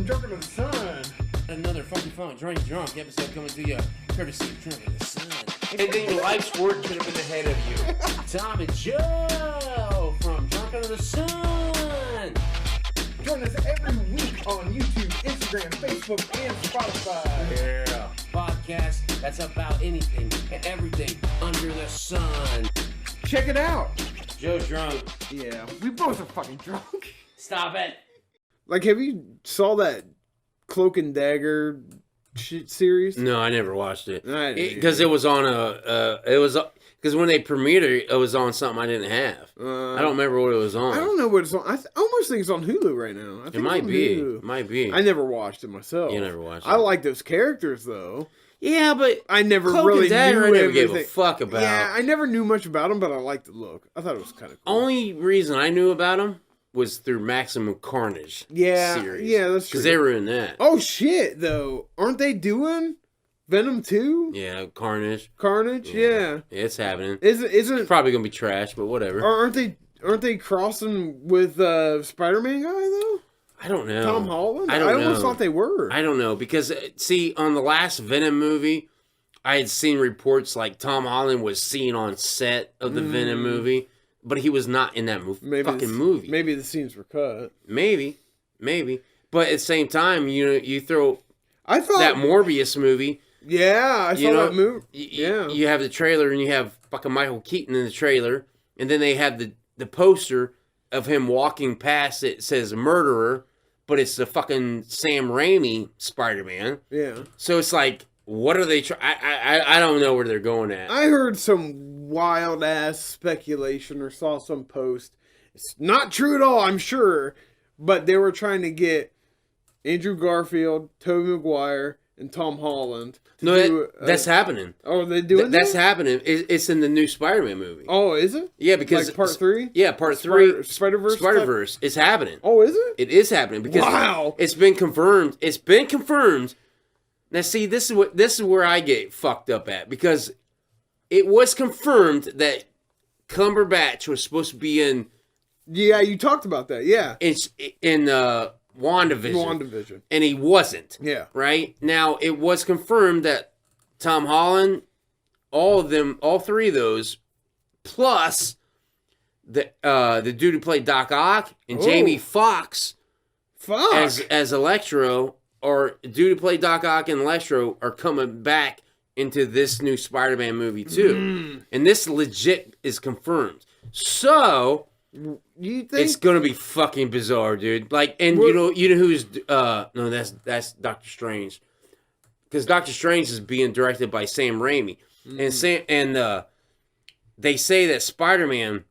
from Drunk Under the Sun. Another funky funk drunk episode coming to you courtesy of Drunk Under the Sun. And then your life's work could have been ahead of you. Tom and Joe from Drunk Under the Sun. Join us every week on YouTube, Instagram, Facebook, and Spotify. Yeah. Podcast that's about anything and everything under the sun. Check it out. Joe's drunk. Yeah, we both are fucking drunk. Stop it. Like, have you saw that Cloak and Dagger shit series? No, I never watched it. Because It was on because when they premiered it was on something I didn't have. I don't remember what it was on. I don't know what it's on. I almost think it's on Hulu right now. I think It might be. Hulu. It might be. I never watched it myself. You never watched it. I like those characters though. Yeah, but I never Cloak really and Dagger, knew I never everything. gave a fuck about. Yeah, I never knew much about them, but I liked the look. I thought it was kind of cool. Only reason I knew about them was through Maximum Carnage series. Yeah, that's true. Because they were in that. Oh shit, though, aren't they doing Venom 2? Yeah, Carnage. Yeah. It's happening. Isn't It's probably gonna be trash, but whatever. aren't they crossing with Spider-Man guy though? I don't know. Tom Holland? I don't know. almost thought they were. I don't know because see, on the last Venom movie, I had seen reports like Tom Holland was seen on set of the Venom movie, but he was not in that movie. Movie. Maybe the scenes were cut. Maybe. But at the same time, you throw I thought that Morbius movie. Yeah, I saw that movie. You have the trailer and you have fucking Michael Keaton in the trailer, and then they have the poster of him walking past it says murderer, but it's the fucking Sam Raimi Spider-Man. Yeah. So it's like, what are they trying? I don't know where they're going at. I heard some wild ass speculation or saw some post. It's not true at all, I'm sure, but they were trying to get Andrew Garfield, Tobey Maguire, and Tom Holland. That's happening. Oh, they doing That's that? happening. It's in the new Spider-Man movie. Oh, is it? Yeah, because like part 3? Yeah, part 3. Spider-Verse. Spider-Verse. It's happening. Oh, is it? It is happening because it's been confirmed. It's been confirmed. Now, see, this is where I get fucked up at because it was confirmed that Cumberbatch was supposed to be in. Yeah, you talked about that. Yeah, It's in WandaVision, and he wasn't. Yeah. Right now, it was confirmed that Tom Holland, all three of those, plus the dude who played Doc Ock and Jamie Foxx as Electro. Or dude who played Doc Ock and Electro are coming back into this new Spider-Man movie too, and this legit is confirmed. So you think it's gonna be fucking bizarre, dude? Like, and you know who's no, that's Doctor Strange, because Doctor Strange is being directed by Sam Raimi, and they say that Spider-Man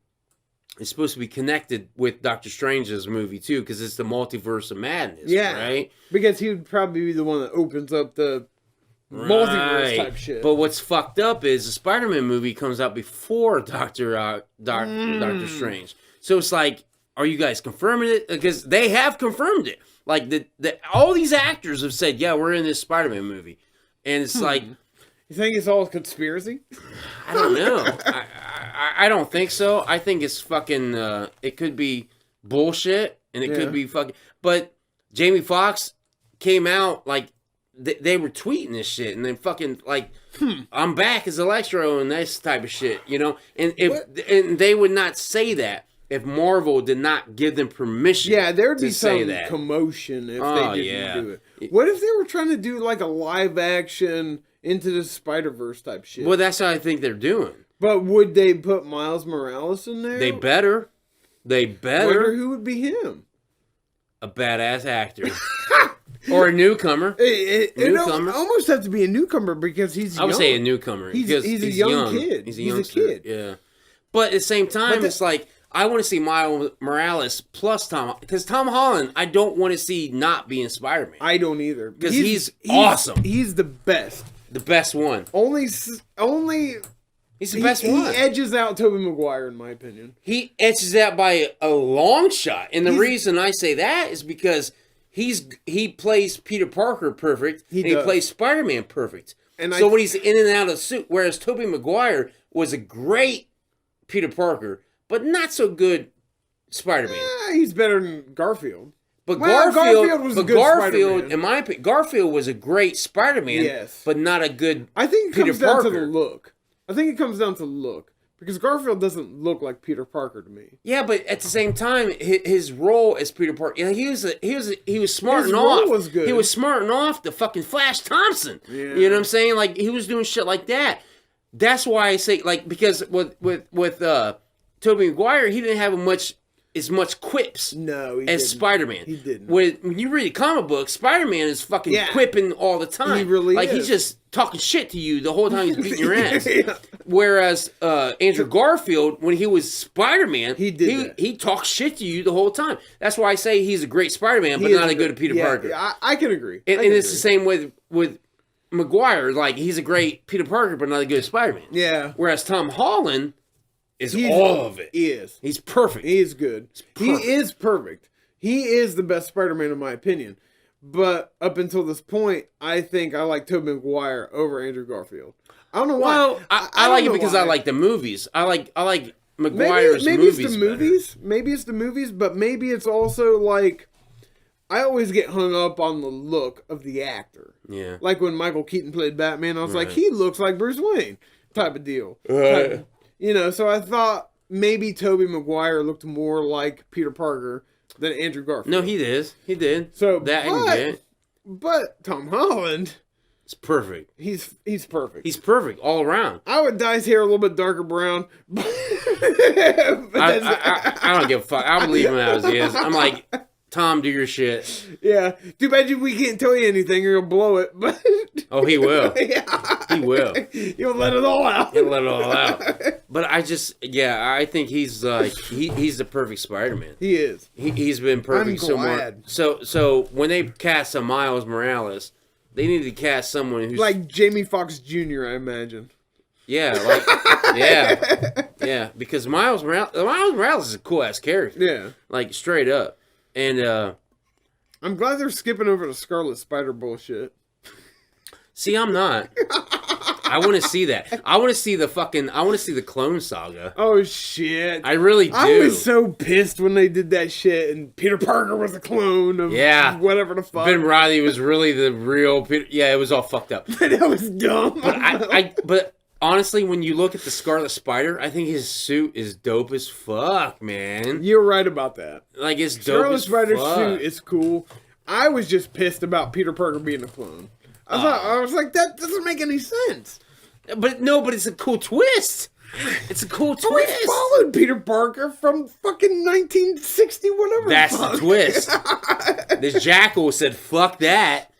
is supposed to be connected with Doctor Strange's movie too, because it's the multiverse of madness. Yeah, right. Because he would probably be the one that opens up the multiverse type shit. But what's fucked up is the Spider-Man movie comes out before Doctor Strange. So it's like, are you guys confirming it? Because they have confirmed it. Like all these actors have said, yeah, we're in this Spider-Man movie, and it's like, you think it's all a conspiracy? I don't know. I don't think so. I think it's fucking. It could be bullshit, and it could be fucking. But Jamie Foxx came out like they were tweeting this shit, and then fucking like, I'm back as Electro and this type of shit, you know. And and they would not say that if Marvel did not give them permission. Yeah, there would be say some that. commotion if they didn't do it. What if they were trying to do like a live action Into the Spider-Verse type shit? Well, that's what I think they're doing. But would they put Miles Morales in there? They better. I wonder who would be him. A badass actor. Or a newcomer. It almost have to be a newcomer because he's young. I would say a newcomer. He's a young kid. He's a kid. Yeah. But at the same time, it's like, I want to see Miles Morales plus Tom. Because Tom Holland, I don't want to see not being Spider-Man. I don't either. Because he's awesome. He's the best. The best one. Only He's the best one. He edges out Tobey Maguire, in my opinion. He edges that by a long shot. And the reason I say that is because he plays Peter Parker perfect. He plays Spider-Man perfect. And so when he's in and out of the suit, whereas Tobey Maguire was a great Peter Parker, but not so good Spider-Man. He's better than Garfield. But Well, Garfield was a good Spider-Man. in my opinion, Garfield was a great Spider-Man, Yes. but not a good I think it Peter comes down Parker. to the look. I think it comes down to the look. Because Garfield doesn't look like Peter Parker to me. Yeah, but at the same time, his role as Peter Parker, you know, he was smarting His role off. was good. He was smarting off the fucking Flash Thompson. Yeah. You know what I'm saying? Like he was doing shit like that. That's why I say like because with Tobey Maguire, he didn't have as much quips. No, he as didn't. Spider-Man. He didn't. When you read a comic book, Spider-Man is fucking Yeah. quipping all the time. He really like is. he's just talking shit to you the whole time he's beating your ass. Yeah. Whereas Andrew Garfield, when he was Spider-Man, He he talks shit to you the whole time. That's why I say he's a great Spider-Man, but He is not a good Peter Parker. Yeah, I can agree. And I can it's agree. the same with Maguire. Like he's a great Peter Parker, but not a good Spider-Man. Yeah. Whereas Tom Holland is He's- all of it. He is. He's perfect. He is good. perfect. He is perfect. He is the best Spider-Man in my opinion. But up until this point, I think I like Tobey Maguire over Andrew Garfield. I don't know why. Well, I don't like it know because why. I like the movies. I like Maguire's maybe movies. it's the better. movies. Maybe it's the movies, but maybe it's also like I always get hung up on the look of the actor. Yeah. Like when Michael Keaton played Batman, I was like, Right. he looks like Bruce Wayne type of deal. Right. You know, so I thought maybe Tobey Maguire looked more like Peter Parker than Andrew Garfield. No, he did. He did. So, that I can get. but Tom Holland, It's perfect. he's perfect. He's perfect all around. I would dye his hair a little bit darker brown. But I don't give a fuck. I would leave him as he is. I'm like, Tom, do your shit. yeah. Too bad we can't tell you anything or you'll blow it. But Oh, he will. yeah. He will. You'll let it all out. He'll let it all out. But I think he's like he's the perfect Spider-Man. He is. He's been perfect I'm so glad. much. So when they cast a Miles Morales, they need to cast someone who's Like Jamie Foxx Jr., I imagine. yeah, because Miles Morales is a cool ass character. Yeah. Like straight up. And I'm glad they're skipping over the Scarlet Spider bullshit. see, I'm not. I want to see that. I want to see the Clone Saga. Oh, shit. I really do. I was so pissed when they did that shit and Peter Parker was a clone of whatever the fuck. Ben Reilly was really the real Peter. Yeah, it was all fucked up. That was dumb. But honestly, when you look at the Scarlet Spider, I think his suit is dope as fuck, man. You're right about that. Like it's dope Scarlet as Spider's fuck. suit is cool. I was just pissed about Peter Parker being a clone. I was like, that doesn't make any sense. But it's a cool twist. It's a cool Oh, we twist. followed Peter Parker from fucking 1960, whatever. That's fuck. the twist. This jackal said, "Fuck that,"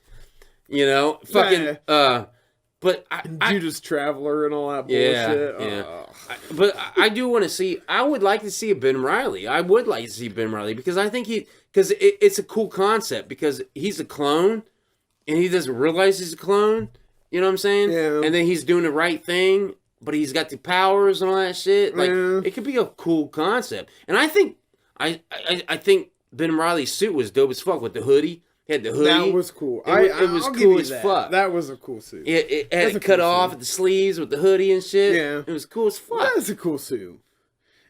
you know. Fucking. But Judas Traveler and all that yeah, bullshit. yeah. Oh. But I do want to see. I would like to see a Ben Reilly. I would like to see Ben Reilly because I think it's a cool concept because he's a clone and he doesn't realize he's a clone. You know what I'm saying? Yeah. And then he's doing the right thing, but he's got the powers and all that shit. Like Yeah. it could be a cool concept. And I think I think Ben Reilly's suit was dope as fuck with the hoodie. He had the hoodie. That was cool. It was I'll cool give you as that. fuck. That was a cool suit. It had That's it a cut cool off suit. at the sleeves with the hoodie and shit. Yeah. It was cool as fuck. That's a cool suit.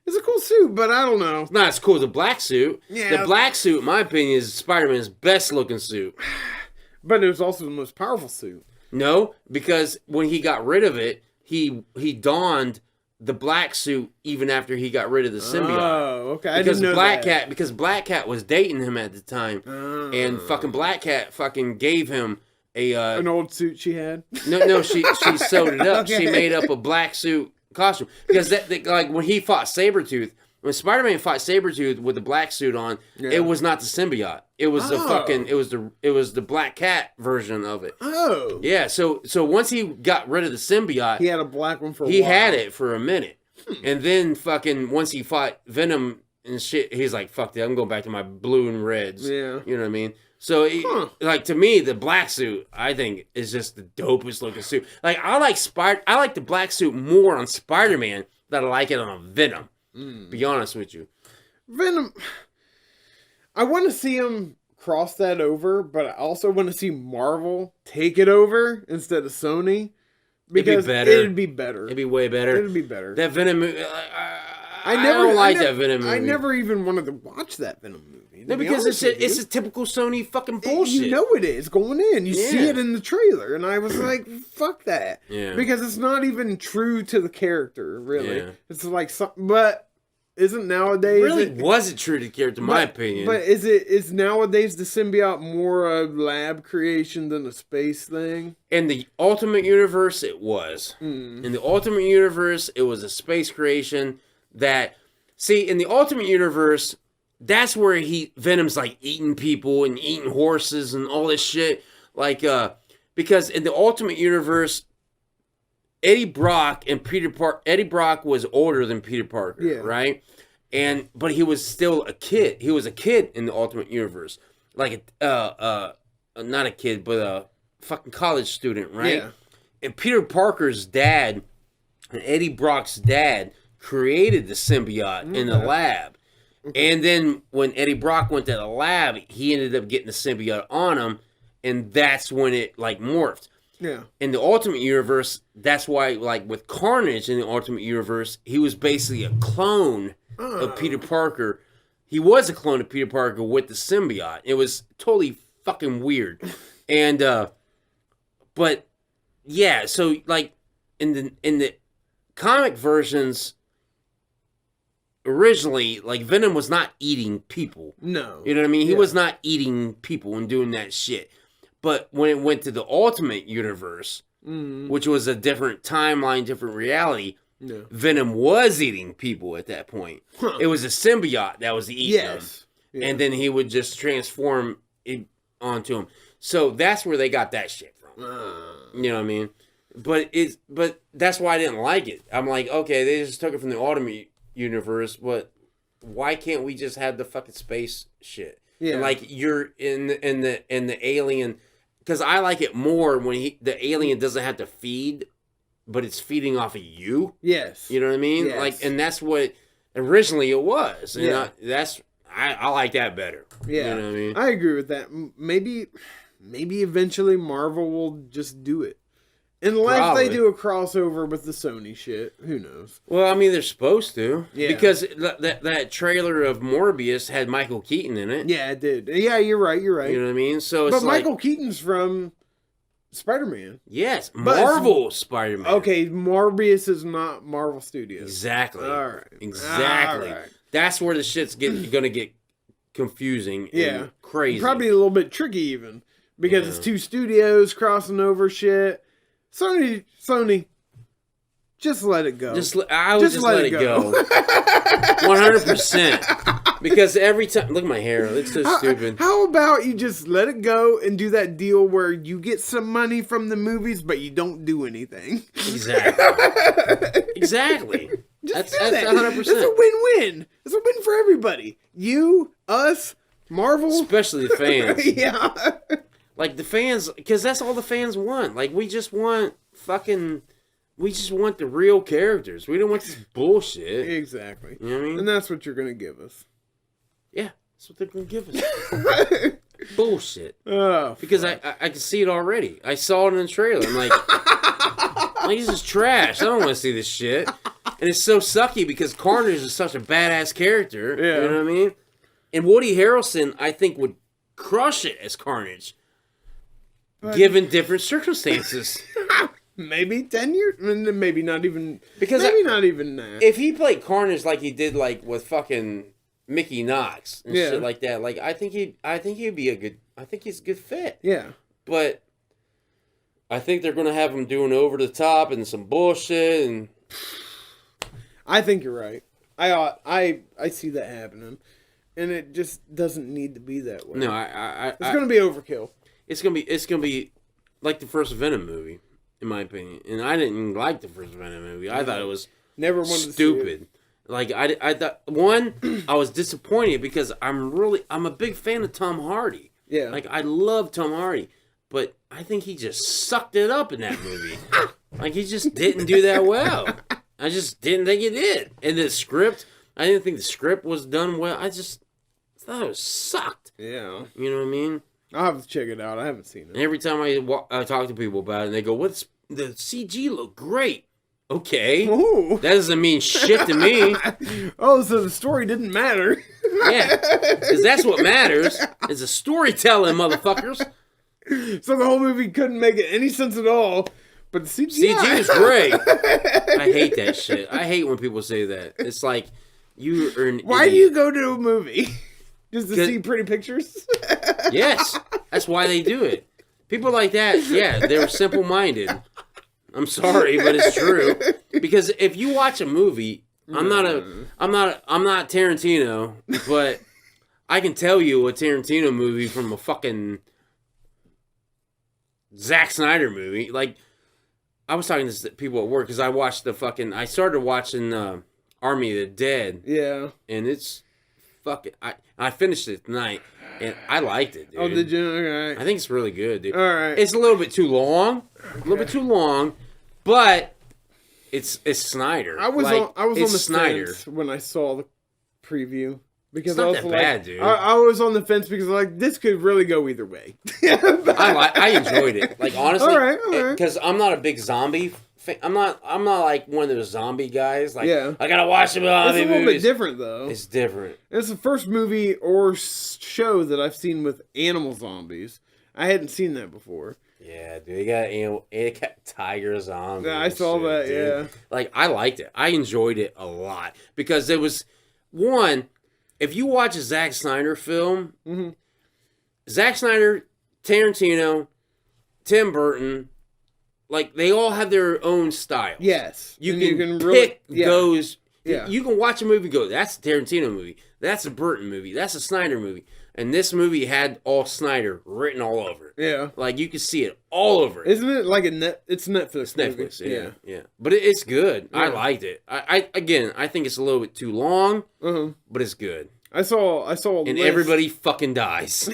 It's a cool suit, but I don't know. Not as cool as the black suit. Yeah. The black suit, in my opinion, is Spider-Man's best looking suit. But it was also the most powerful suit. No, because when he got rid of it, he donned the black suit even after he got rid of the symbiote. Oh, okay. Because I didn't know that. Because Black Cat was dating him at the time, and fucking Black Cat fucking gave him An old suit she had. no she sewed it up. She Okay. made up a black suit costume because that like when he fought Sabretooth, when Spider-Man fought Sabretooth with the black suit on, it was not the symbiote. It was it was the Black Cat version of it. Oh. Yeah, so once he got rid of the symbiote, He had a black one for a while. he had it for a minute. And then fucking once he fought Venom and shit, he's like, fuck that, I'm going back to my blue and reds. Yeah. You know what I mean? So, like, to me, the black suit, I think, is just the dopest looking suit. Like, I like the black suit more on Spider-Man than I like it on Venom. Be honest with you. Venom. I want to see him cross that over, but I also want to see Marvel take it over instead of Sony. Because better. it'd be better. It'd be way better. It'd be better. That Venom, I don't like that Venom movie. I never even wanted to watch that Venom movie. No, because it's a typical Sony fucking bullshit. You know it is going in. You see it in the trailer, and I was like, "Fuck that!" Yeah. Because it's not even true to the character, really. Yeah. It's like but isn't nowadays Really wasn't true to the character, in my opinion. But is nowadays the symbiote more a lab creation than a space thing? In the Ultimate Universe, it was. In the Ultimate Universe, it was a space creation that... See, in the Ultimate Universe, that's where Venom's like eating people and eating horses and all this shit. Like, because in the Ultimate Universe, Eddie Brock was older than Peter Parker, right? But he was still a kid. He was a kid in the Ultimate Universe. Like, not a kid, but a fucking college student, right? Yeah. And Peter Parker's dad, and Eddie Brock's dad, created the symbiote in the lab. And then when Eddie Brock went to the lab, he ended up getting the symbiote on him, and that's when it, like, morphed. Yeah. In the Ultimate Universe, that's why, like, with Carnage in the Ultimate Universe, he was basically a clone of Peter Parker. He was a clone of Peter Parker with the symbiote. It was totally fucking weird. And, but, yeah, so, like, in the comic versions... Originally, like, Venom was not eating people. No. You know what I mean? He was not eating people and doing that shit. But when it went to the Ultimate Universe, which was a different timeline, different reality, Venom was eating people at that point. It was a symbiote that was eating them. Yeah. And then he would just transform it onto him. So that's where they got that shit from. You know what I mean? But that's why I didn't like it. I'm like, okay, they just took it from the Ultimate Universe, but why can't we just have the fucking space shit? Yeah, and like you're in the alien, because I like it more when the alien doesn't have to feed, but it's feeding off of you. Yes, you know what I mean. Yes. Like, and that's what originally it was. And I like that better. Yeah, you know what I mean. I agree with that. Maybe eventually Marvel will just do it. Unless they do a crossover with the Sony shit. Who knows? Well, I mean, they're supposed to. Yeah. Because that trailer of Morbius had Michael Keaton in it. Yeah, it did. Yeah, you're right. You know what I mean? So it's Michael Keaton's from Spider-Man. Yes, Marvel Spider-Man. Okay, Morbius is not Marvel Studios. Exactly. All right. Exactly. All right. That's where the shit's going to get confusing and crazy. Probably a little bit tricky even. Because it's two studios crossing over shit. Sony, just let it go. I would just let it go. 100%. Because every time, look at my hair. It's so stupid. How about you just let it go and do that deal where you get some money from the movies, but you don't do anything? Exactly. That's 100%. That's a win-win. It's a win for everybody. You, us, Marvel. Especially the fans. Yeah. Like, the fans, because that's all the fans want. Like, we just want the real characters. We don't want this bullshit. Exactly. You know what I mean? And that's what you're going to give us. Yeah, that's what they're going to give us. Bullshit. Oh, because I can see it already. I saw it in the trailer. I'm like, this is trash. I don't want to see this shit. And it's so sucky because Carnage is such a badass character. Yeah. You know what I mean? And Woody Harrelson, I think, would crush it as Carnage. Given different circumstances. Maybe 10 years, maybe not even. Not even that. If he played Carnage like he did, like with fucking Mickey Knox and shit like that, like I think he'd be a good. I think he's a good fit. Yeah. But I think they're gonna have him doing over the top and some bullshit, and I think you're right. I see that happening, and it just doesn't need to be that way. No, it's gonna be overkill. It's gonna be like the first Venom movie, in my opinion. And I didn't even like the first Venom movie. I thought it was stupid. Like I thought I was disappointed because I'm a big fan of Tom Hardy. Yeah. Like I love Tom Hardy, but I think he just sucked it up in that movie. Like he just didn't do that well. I just didn't think he did. And the script, I didn't think the script was done well. I thought it sucked. Yeah. You know what I mean? I'll have to check it out. I haven't seen it. And every time I talk to people about it, and they go, "What's the CG look great?" Okay. Ooh. That doesn't mean shit to me. Oh, so the story didn't matter. Yeah. Because that's what matters. Is the storytelling, motherfuckers. So the whole movie couldn't make any sense at all. But the CGI. CG is great. I hate that shit. I hate when people say that. It's like, you are an Why do you go to a movie? Just to see pretty pictures? Yes. That's why they do it. People like that, yeah, they're simple-minded. I'm sorry, but it's true. Because if you watch a movie, I'm not Tarantino, but I can tell you a Tarantino movie from a fucking Zack Snyder movie. Like, I was talking to people at work because I started watching Army of the Dead. Yeah. And it's fucking, I finished it tonight, and I liked it, dude. Oh, did you? Okay. I think it's really good, dude. All right. It's a little bit too long. But it's Snyder. I was on the Snyder. fence when I saw the preview because It's not I was that like, bad, dude. I was on the fence because like this could really go either way. I enjoyed it. Like honestly, All right. because I'm not a big zombie fan. I'm not like one of those zombie guys. Like, Yeah. I gotta watch some zombie It's a little bit movies. different though. It's different. It's the first movie or show that I've seen with animal zombies. I hadn't seen that before. Yeah, dude. It got tiger zombies. Yeah, I saw that. Dude. Yeah. Like I liked it. I enjoyed it a lot because there was one. If you watch a Zack Snyder film, Mm-hmm. Zack Snyder, Tarantino, Tim Burton, like they all have their own style. Yes. You And can really pick those. Yeah. You can watch a movie and go, that's a Tarantino movie. That's a Burton movie. That's a Snyder movie. And this movie had all Snyder written all over it. Yeah. Like you could see it all over it. Isn't it like it's Netflix? It's Netflix, movie? yeah. But it's good. Yeah. I liked it. I think it's a little bit too long, Uh-huh. but it's good. I saw a And list. everybody fucking dies.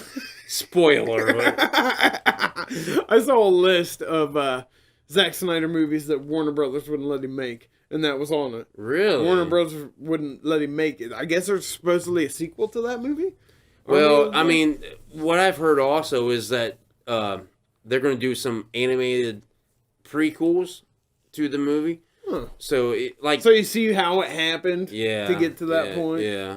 Spoiler alert. I saw a list of Zack Snyder movies that Warner Brothers wouldn't let him make, and that was on it. Really? Warner Brothers wouldn't let him make it. I guess there's supposedly a sequel to that movie. Well, I mean, what I've heard also is that they're going to do some animated prequels to the movie. Huh. So, So you see how it happened, yeah, to get to that point. Yeah,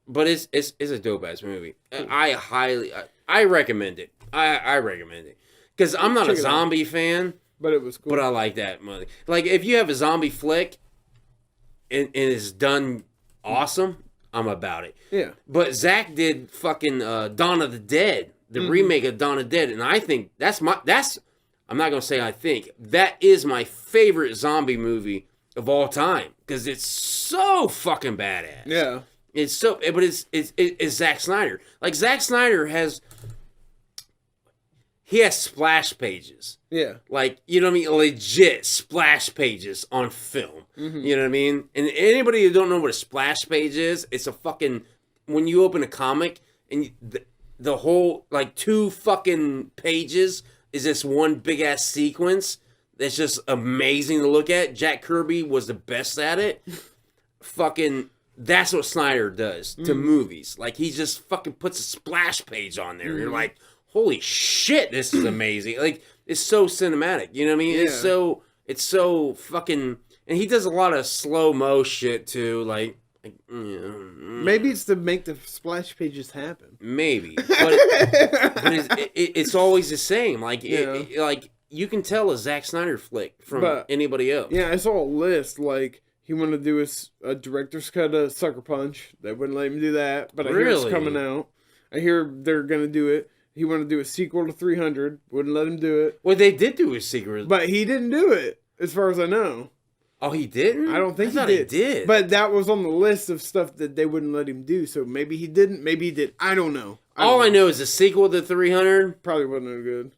but it's a dope ass movie. I recommend it. I recommend it because I'm not a zombie fan, But it was cool. but I like that movie. Like if you have a zombie flick and it's done awesome, I'm about it. Yeah. But Zach did fucking Dawn of the Dead, the remake of Dawn of the Dead, and I think I'm not gonna say I think that is my favorite zombie movie of all time because it's so fucking badass. Yeah. It's so, but it's Zack Snyder. Like Zack Snyder has splash pages. Yeah. Like, you know what I mean? Legit splash pages on film. You know what I mean? And anybody who don't know what a splash page is, it's a fucking, when you open a comic and the whole, like, 2 fucking pages is this one big ass sequence that's just amazing to look at. Jack Kirby was the best at it. Fucking, that's what Snyder does to movies. Like, he just fucking puts a splash page on there. You're like, holy shit, this is amazing. Like, it's so cinematic. You know what I mean? Yeah. It's so fucking, and he does a lot of slow-mo shit, too. Like Maybe it's to make the splash pages happen. maybe. But it's always the same. Like, like you can tell a Zack Snyder flick from anybody else. Yeah, I saw a list, like, he wanted to do a director's cut of Sucker Punch. They wouldn't let him do that, but I hear it's coming out. I hear they're going to do it. He wanted to do a sequel to 300. Wouldn't let him do it. Well, they did do a secret. But he didn't do it, as far as I know. Oh, he didn't? I don't think thought he did. But that was on the list of stuff that they wouldn't let him do. So maybe he didn't. Maybe he did. I don't know. All I know is the sequel to 300. Probably wasn't no good.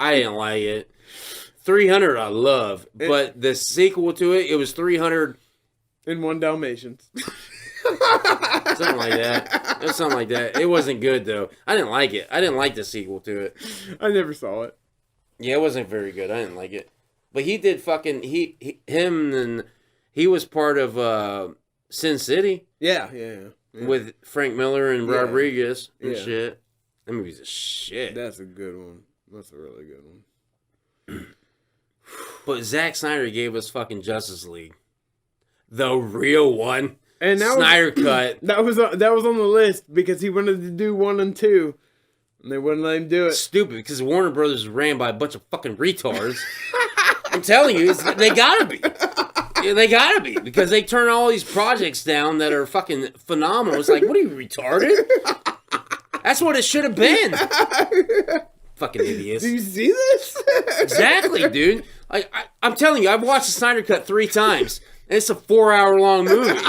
I didn't like it. 300 I love. But the sequel to it was 300. In One Dalmatians. Something like that. It was something like that. It wasn't good, though. I didn't like it. I didn't like the sequel to it. I never saw it. Yeah, it wasn't very good. I didn't like it. But he did fucking... He was part of Sin City. Yeah. With Frank Miller and Rodriguez and Yeah. shit. That movie's a shit. That's a good one. That's a really good one. But Zack Snyder gave us fucking Justice League. The real one. And that Snyder cut. That was on the list because he wanted to do 1 and 2. And they wouldn't let him do it. Stupid, because Warner Brothers is ran by a bunch of fucking retards. I'm telling you, they gotta be. Yeah, they gotta be, because they turn all these projects down that are fucking phenomenal. It's like, what are you, retarded? That's what it should have been. Fucking idiots. Do you see this? Exactly, dude. I'm telling you, I've watched the Snyder Cut 3 times, and it's a 4-hour-long movie.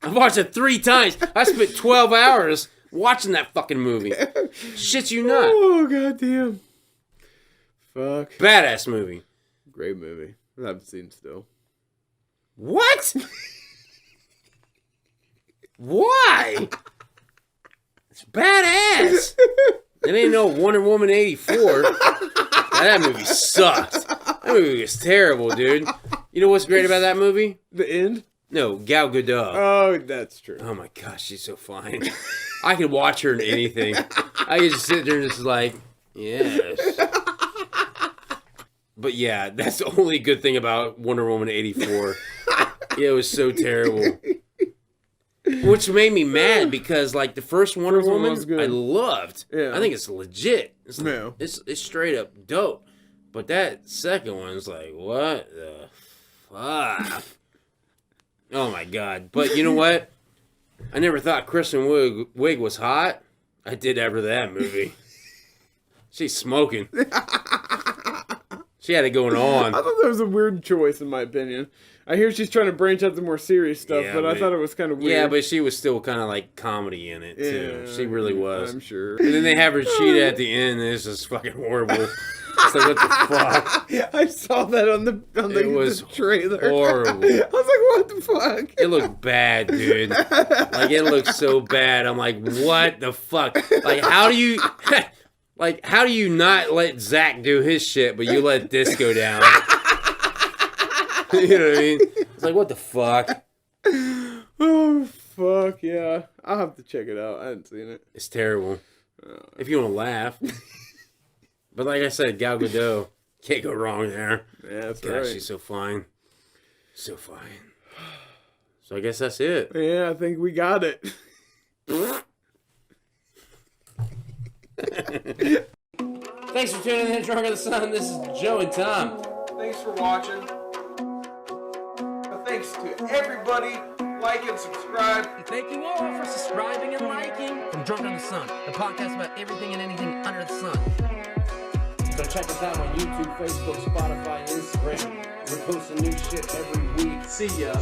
I've watched it 3 times. I spent 12 hours watching that fucking movie. Shit you not. Oh, goddamn. Fuck. Badass movie. Great movie. I haven't seen it still. What? Why? It's badass. It ain't no Wonder Woman 84. That movie sucked. That movie was terrible, dude. You know what's great about that movie? The end? No, Gal Gadot. Oh, that's true. Oh my gosh, she's so fine. I can watch her in anything. I can just sit there and just like, yes. But yeah, that's the only good thing about Wonder Woman 84. It was so terrible. Which made me mad because, like, the first Wonder Woman, I loved. Yeah. I think it's legit. It's straight up dope. But that second one's like, what the fuck? Oh my god. But you know what? I never thought Kristen Wiig was hot. I did after that movie. She's smoking. She had it going on. I thought that was a weird choice, in my opinion. I hear she's trying to branch out to more serious stuff, but I thought it was kind of weird. Yeah, but she was still kind of like comedy in it, too. She really was. I'm sure. And then they have her cheetah at the end, and it's just fucking horrible. It's like, what the fuck? I saw that on the trailer. Horrible. I was like, what the fuck? It looked bad, dude. Like, it looked so bad. I'm like, what the fuck? Like, how do you... Like, how do you not let Zach do his shit, but you let this go down? You know what I mean? It's like, what the fuck? Oh, fuck, yeah. I'll have to check it out. I haven't seen it. It's terrible. If you want to laugh. But like I said, Gal Gadot, can't go wrong there. Yeah, that's God, right. she's so fine. So fine. So I guess that's it. Yeah, I think we got it. Thanks for tuning in to Drunk of the Sun. This is Joe and Tom. Thanks for watching. Thanks to everybody. Like and subscribe. And thank you all for subscribing and liking from Drunk on the Sun, the podcast about everything and anything under the sun. So check us out on YouTube, Facebook, Spotify, Instagram. We're posting new shit every week. See ya.